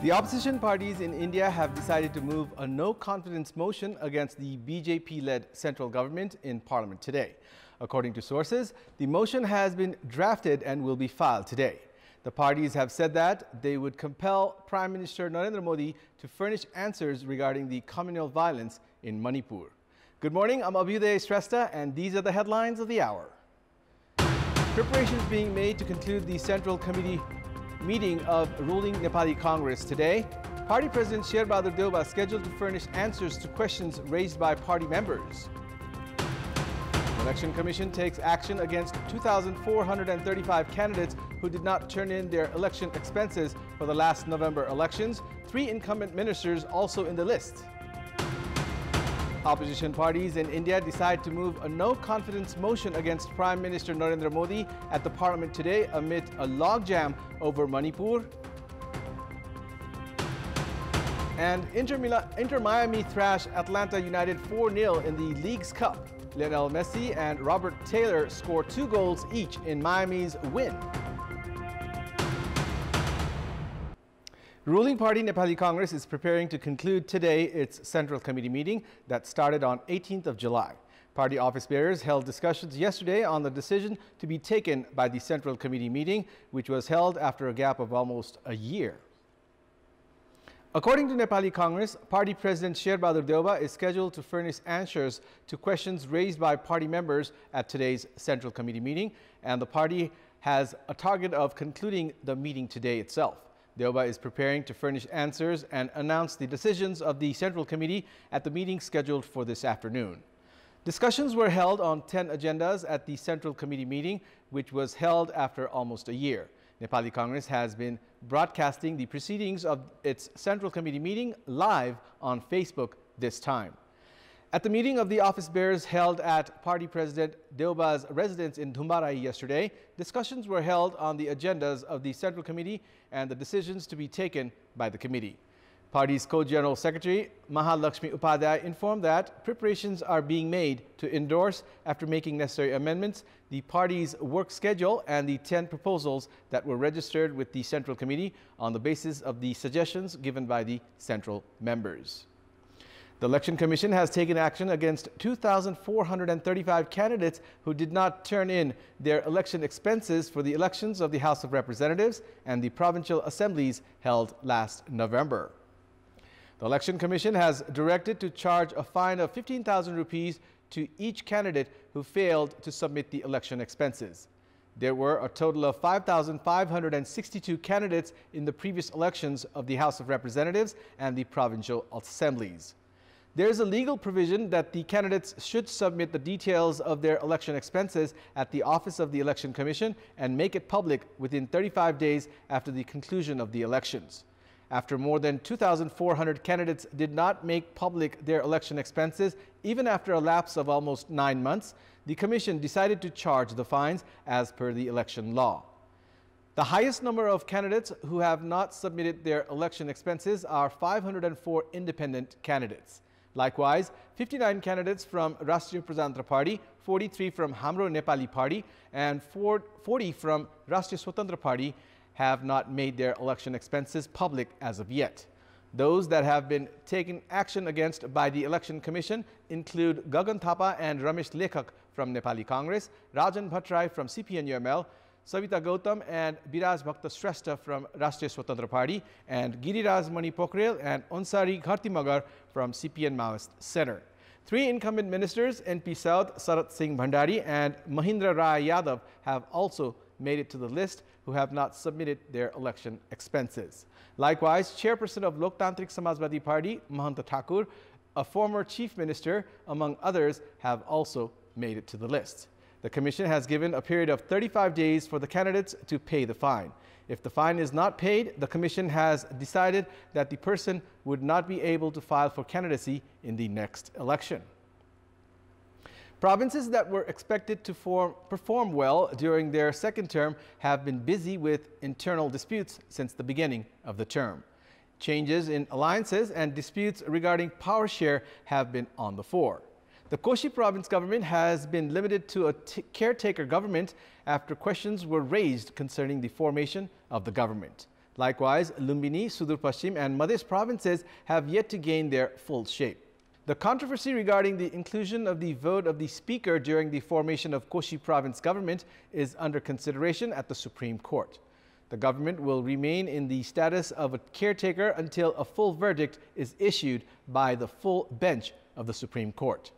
The opposition parties in India have decided to move a no-confidence motion against the BJP-led central government in Parliament today. According to sources, the motion has been drafted and will be filed today. The parties have said that they would compel Prime Minister Narendra Modi to furnish answers regarding the communal violence in Manipur. Good morning, I'm Abheudaya Shrestha, and these are the headlines of the hour. Preparations being made to conclude the Central Committee meeting of ruling Nepali Congress today. Party President Sherbahadur Deuba scheduled to furnish answers to questions raised by party members. The Election Commission takes action against 2,435 candidates who did not turn in their election expenses for the last November elections. 3 incumbent ministers also in the list. Opposition parties in India decide to move a no-confidence motion against Prime Minister Narendra Modi at the Parliament today amid a logjam over Manipur. And Inter Miami thrash Atlanta United 4-0 in the League's Cup. Lionel Messi and Robert Taylor score 2 goals each in Miami's win. Ruling party Nepali Congress is preparing to conclude today its Central Committee meeting that started on 18th of July. Party office bearers held discussions yesterday on the decision to be taken by the Central Committee meeting, which was held after a gap of almost a year. According to Nepali Congress, Party President Sherbahadur Deuba is scheduled to furnish answers to questions raised by party members at today's Central Committee meeting, and the party has a target of concluding the meeting today itself. Deuba is preparing to furnish answers and announce the decisions of the Central Committee at the meeting scheduled for this afternoon. Discussions were held on 10 agendas at the Central Committee meeting, which was held after almost a year. Nepali Congress has been broadcasting the proceedings of its Central Committee meeting live on Facebook this time. At the meeting of the office bearers held at Party President Deuba's residence in Dhumbarai yesterday, discussions were held on the agendas of the Central Committee and the decisions to be taken by the committee. Party's Co-General Secretary Mahalakshmi Upadhyay informed that preparations are being made to endorse, after making necessary amendments, the party's work schedule and the 10 proposals that were registered with the Central Committee on the basis of the suggestions given by the Central members. The Election Commission has taken action against 2,435 candidates who did not turn in their election expenses for the elections of the House of Representatives and the provincial assemblies held last November. The Election Commission has directed to charge a fine of 15,000 rupees to each candidate who failed to submit the election expenses. There were a total of 5,562 candidates in the previous elections of the House of Representatives and the provincial assemblies. There is a legal provision that the candidates should submit the details of their election expenses at the Office of the Election Commission and make it public within 35 days after the conclusion of the elections. After more than 2,400 candidates did not make public their election expenses, even after a lapse of almost 9 months, the Commission decided to charge the fines as per the election law. The highest number of candidates who have not submitted their election expenses are 504 independent candidates. Likewise, 59 candidates from Rashtriya Prajantra Party, 43 from Hamro Nepali Party, and 40 from Rashtriya Swatantra Party have not made their election expenses public as of yet. Those that have been taken action against by the Election Commission include Gagan Thapa and Ramesh Lekhak from Nepali Congress, Rajan Bhattrai from CPN-UML, Savita Gautam and Biraj Bhakta Shrestha from Rashtriya Swatantra Party, and Giriraj Mani Pokhrel and Onsari Ghartimagar from CPN Maoist Center. 3 incumbent ministers, NP South, Sarat Singh Bhandari and Mahindra Rai Yadav, have also made it to the list who have not submitted their election expenses. Likewise, Chairperson of Loktantrik Samajwadi Party, Mahanta Thakur, a former Chief Minister, among others, have also made it to the list. The Commission has given a period of 35 days for the candidates to pay the fine. If the fine is not paid, the Commission has decided that the person would not be able to file for candidacy in the next election. Provinces that were expected to perform well during their second term have been busy with internal disputes since the beginning of the term. Changes in alliances and disputes regarding power share have been on the fore. The Koshi province government has been limited to a caretaker government after questions were raised concerning the formation of the government. Likewise, Lumbini, Sudur Pashchim and Madhya provinces have yet to gain their full shape. The controversy regarding the inclusion of the vote of the Speaker during the formation of Koshi province government is under consideration at the Supreme Court. The government will remain in the status of a caretaker until a full verdict is issued by the full bench of the Supreme Court.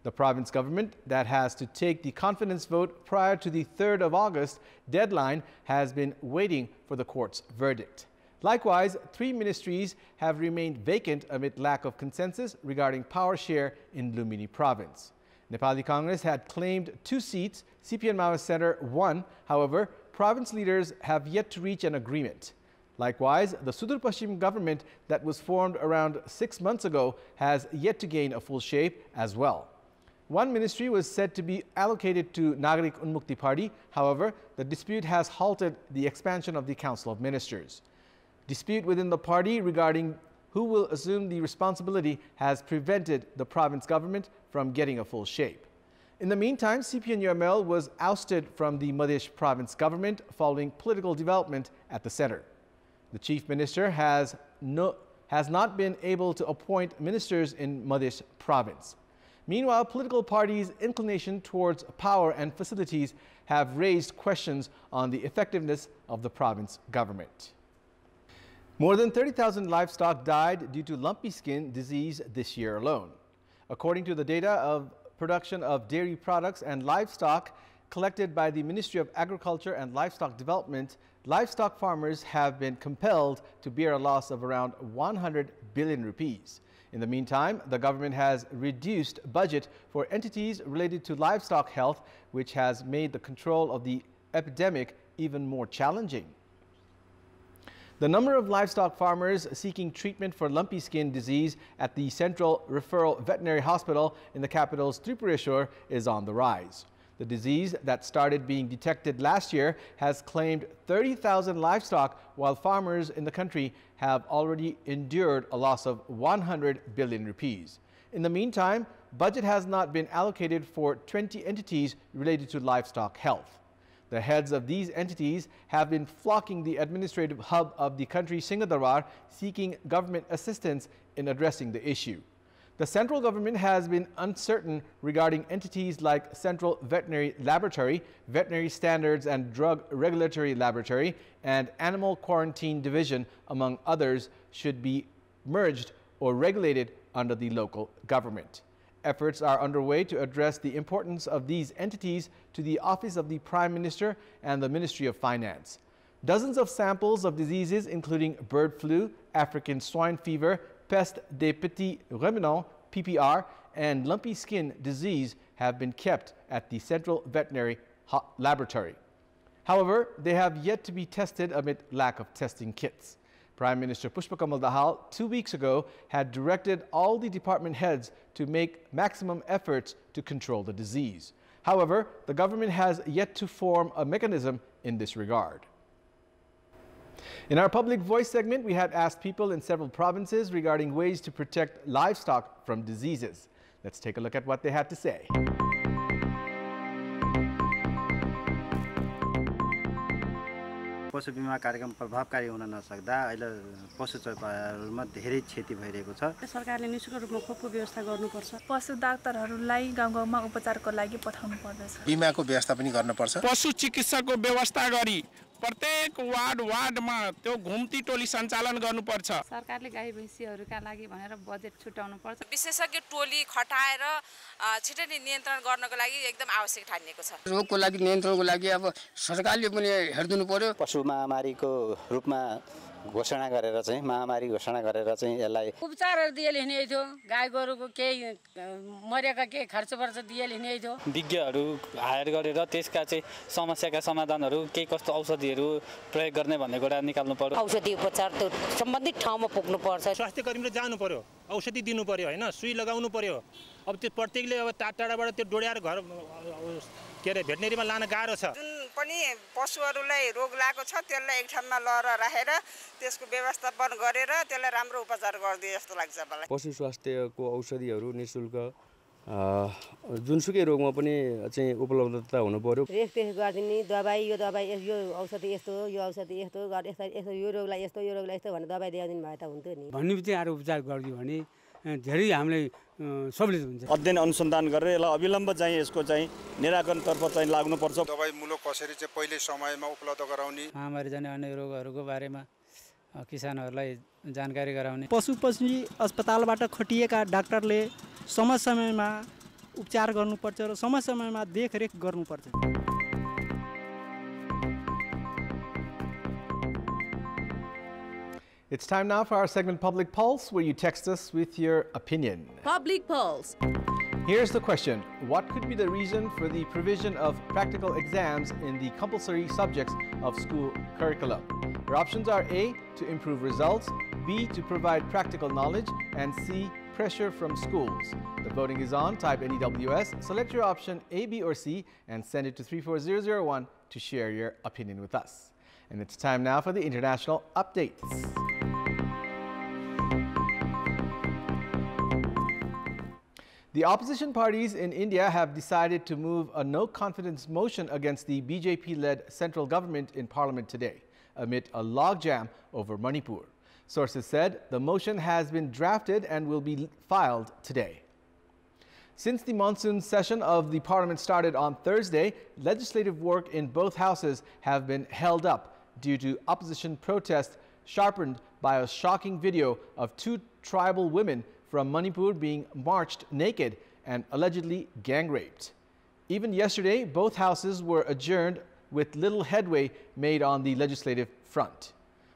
The province government that has to take the confidence vote prior to the 3rd of August deadline has been waiting for the court's verdict. Likewise, 3 ministries have remained vacant amid lack of consensus regarding power share in Lumbini province. Nepali Congress had claimed 2 seats, CPN Maoist Center 1. However, province leaders have yet to reach an agreement. Likewise, the Sudur Pashchim government that was formed around 6 months ago has yet to gain a full shape as well. One ministry was said to be allocated to Nagarik Unmukti Party. However, the dispute has halted the expansion of the Council of Ministers. Dispute within the party regarding who will assume the responsibility has prevented the province government from getting a full shape. In the meantime, CPN-UML was ousted from the Madhya province government following political development at the center. The chief minister has not been able to appoint ministers in Madhya province. Meanwhile, political parties' inclination towards power and facilities have raised questions on the effectiveness of the province government. More than 30,000 livestock died due to lumpy skin disease this year alone. According to the data of production of dairy products and livestock collected by the Ministry of Agriculture and Livestock Development, livestock farmers have been compelled to bear a loss of around 100 billion rupees. In the meantime, the government has reduced budget for entities related to livestock health, which has made the control of the epidemic even more challenging. The number of livestock farmers seeking treatment for lumpy skin disease at the Central Referral Veterinary Hospital in the capital's Tripureshwar is on the rise. The disease that started being detected last year has claimed 30,000 livestock, while farmers in the country have already endured a loss of 100 billion rupees. In the meantime, budget has not been allocated for 20 entities related to livestock health. The heads of these entities have been flocking the administrative hub of the country, Singhadarbar, seeking government assistance in addressing the issue. The central government has been uncertain regarding entities like Central Veterinary Laboratory, Veterinary Standards and Drug Regulatory Laboratory, and Animal Quarantine Division, among others, should be merged or regulated under the local government. Efforts are underway to address the importance of these entities to the Office of the Prime Minister and the Ministry of Finance. Dozens of samples of diseases including bird flu, African swine fever, peste des petits ruminants, PPR, and lumpy skin disease have been kept at the Central Veterinary Laboratory. However, they have yet to be tested amid lack of testing kits. Prime Minister Pushpakamal Dahal 2 weeks ago had directed all the department heads to make maximum efforts to control the disease. However, the government has yet to form a mechanism in this regard. In our Public Voice segment, we had asked people in several provinces regarding ways to protect livestock from diseases. Let's take a look at what they had to say. पशु बीमा कार्यक्रम प्रभावकारी हुन नसक्दा अहिले पशु चौपालमा धेरै क्षति भइरहेको छ। सरकारले निशुल्क रूपमा खोपको व्यवस्था गर्नुपर्छ। पशु डाक्टरहरूलाई गाउँ-गाउँमा उपचारको लागि पठाउनु पर्दछ। बीमाको व्यवस्था पनि गर्नुपर्छ। पशु चिकित्सकको व्यवस्था गरी प्रत्येक वार्डमा त्यो घुम्ती टोली सञ्चालन गर्नुपर्छ। सरकारले गाई भैँसीहरूका लागि भनेर बजेट छुटाउनु पर्छ। विशेषज्ञ टोली खटाएर छिटै नियन्त्रण गर्नको लागि एकदम आवश्यक ठानिएको छ। रोगको लागि नियन्त्रणको लागि अब सरकारले पनि हेर्दिनु पर्यो। पशु महामारीको रूपमा घोषणा गरेर चाहिँ महामारी घोषणा गरेर चाहिँ यसलाई उपचारहरू दिए लिने थियो। गाई गोरुको केही मरेका केही खर्च पर्छ दिए लिने थियो। विज्ञहरू हायर गरेर त्यसका चाहिँ समस्याका समाधानहरू केही कस्तो औषधिहरू प्रयोग गर्ने भन्ने कुरा निकाल्नु पर्यो। औषधि उपचार त्यो सम्बन्धित ठाउँमा पुग्नु पर्छ। स्वास्थ्य कर्मीले जानु पर्यो, औषधि दिनु पर्यो हैन, सुई लगाउनु पर्यो। अब त्यो प्रत्येकले अब टाढाबाट त्यो डोड्याएर घर के अरे भेटनेरीमा लान गाह्रो छ। जुन पनि पशुहरूलाई रोग लागेको छ त्यसलाई एक ठाउँमा लएर राखेर त्यसको व्यवस्थापन गरेर त्यसलाई राम्रो उपचार गरिदिए जस्तो लाग्छ मलाई। पशु स्वास्थ्यको औषधिहरू निशुल्क जुनसुकै रोगमा पनि चाहिँ उपलब्धता हुनु पर्यो। रेखदेख गरिदिने दबाई यो औषधि यस्तो हो, यो औषधि यस्तो यस्तो यो रोगलाई यस्तो भनेर दबाई दिइदिनु भए त हुन्थ्यो नि। भन्ने बित्तिकै आएर उपचार गरिदियो भने धेरै हामीलाई सहुलियत हुन्छ। अध्ययन अनुसन्धान गरेर यसलाई अविलम्ब चाहिँ यसको चाहिँ निराकरणतर्फ चाहिँ लाग्नुपर्छ। दबाईमूलक कसरी चाहिँ पहिले समयमा उपलब्ध गराउने, महामारी जाने अन्य रोगहरूको बारेमा किसानहरूलाई जानकारी गराउने। पशुपक्षी अस्पतालबाट खटिएका डाक्टरले समय समयमा उपचार गर्नुपर्छ र समय समयमा देखरेख गर्नुपर्छ। It's time now for our segment Public Pulse, where you text us with your opinion. Public Pulse. Here's the question. What could be the reason for the provision of practical exams in the compulsory subjects of school curriculum? Your options are A, to improve results, B, to provide practical knowledge, and C, pressure from schools. The voting is on. Type NEWS, select your option A, B, or C, and send it to 34001 to share your opinion with us. And it's time now for the international updates. The opposition parties in India have decided to move a no-confidence motion against the BJP-led central government in parliament today, amid a logjam over Manipur. Sources said the motion has been drafted and will be filed today. Since the monsoon session of the parliament started on Thursday, legislative work in both houses have been held up due to opposition protests, sharpened by a shocking video of two tribal women from Manipur being marched naked and allegedly gang-raped. Even yesterday, both houses were adjourned with little headway made on the legislative front.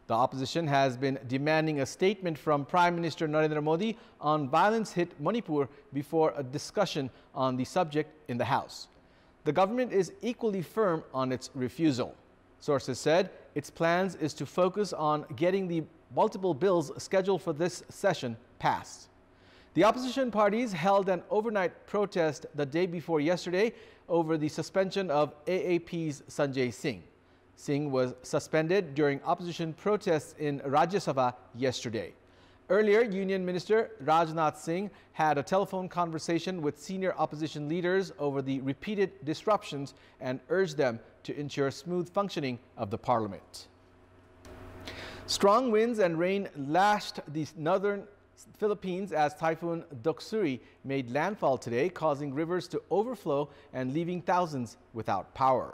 The opposition has been demanding a statement from Prime Minister Narendra Modi on violence hit Manipur before a discussion on the subject in the House. The government is equally firm on its refusal. Sources said its plans is to focus on getting the multiple bills scheduled for this session passed. The opposition parties held an overnight protest the day before yesterday over the suspension of AAP's Sanjay Singh. Singh was suspended during opposition protests in Rajya Sabha yesterday. Earlier, Union Minister Rajnath Singh had a telephone conversation with senior opposition leaders over the repeated disruptions and urged them to ensure smooth functioning of the parliament. Strong winds and rain lashed the northern Philippines as Typhoon Doksuri made landfall today, causing rivers to overflow and leaving thousands without power.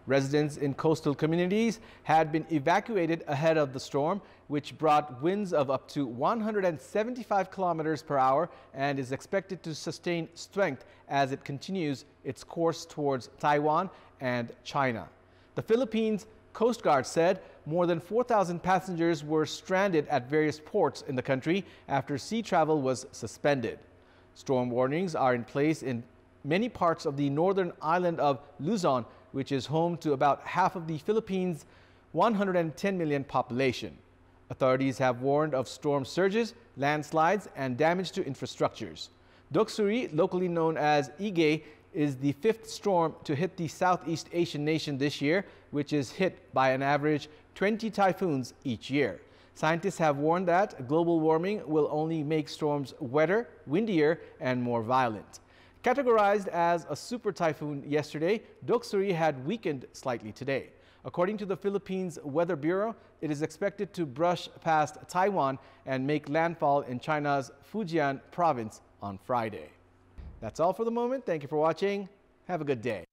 Residents in coastal communities had been evacuated ahead of the storm, which brought winds of up to 175 kilometers per hour and is expected to sustain strength as it continues its course towards Taiwan and China. The Philippines Coast Guard said more than 4,000 passengers were stranded at various ports in the country after sea travel was suspended. Storm warnings are in place in many parts of the northern island of Luzon, which is home to about half of the Philippines' 110 million population. Authorities have warned of storm surges, landslides, and damage to infrastructures. Doksuri, locally known as Igay, is the fifth storm to hit the Southeast Asian nation this year, which is hit by an average 20 typhoons each year. Scientists have warned that global warming will only make storms wetter, windier, and more violent. Categorized as a super typhoon yesterday, Doksuri had weakened slightly today. According to the Philippines Weather Bureau, it is expected to brush past Taiwan and make landfall in China's Fujian province on Friday. That's all for the moment. Thank you for watching. Have a good day.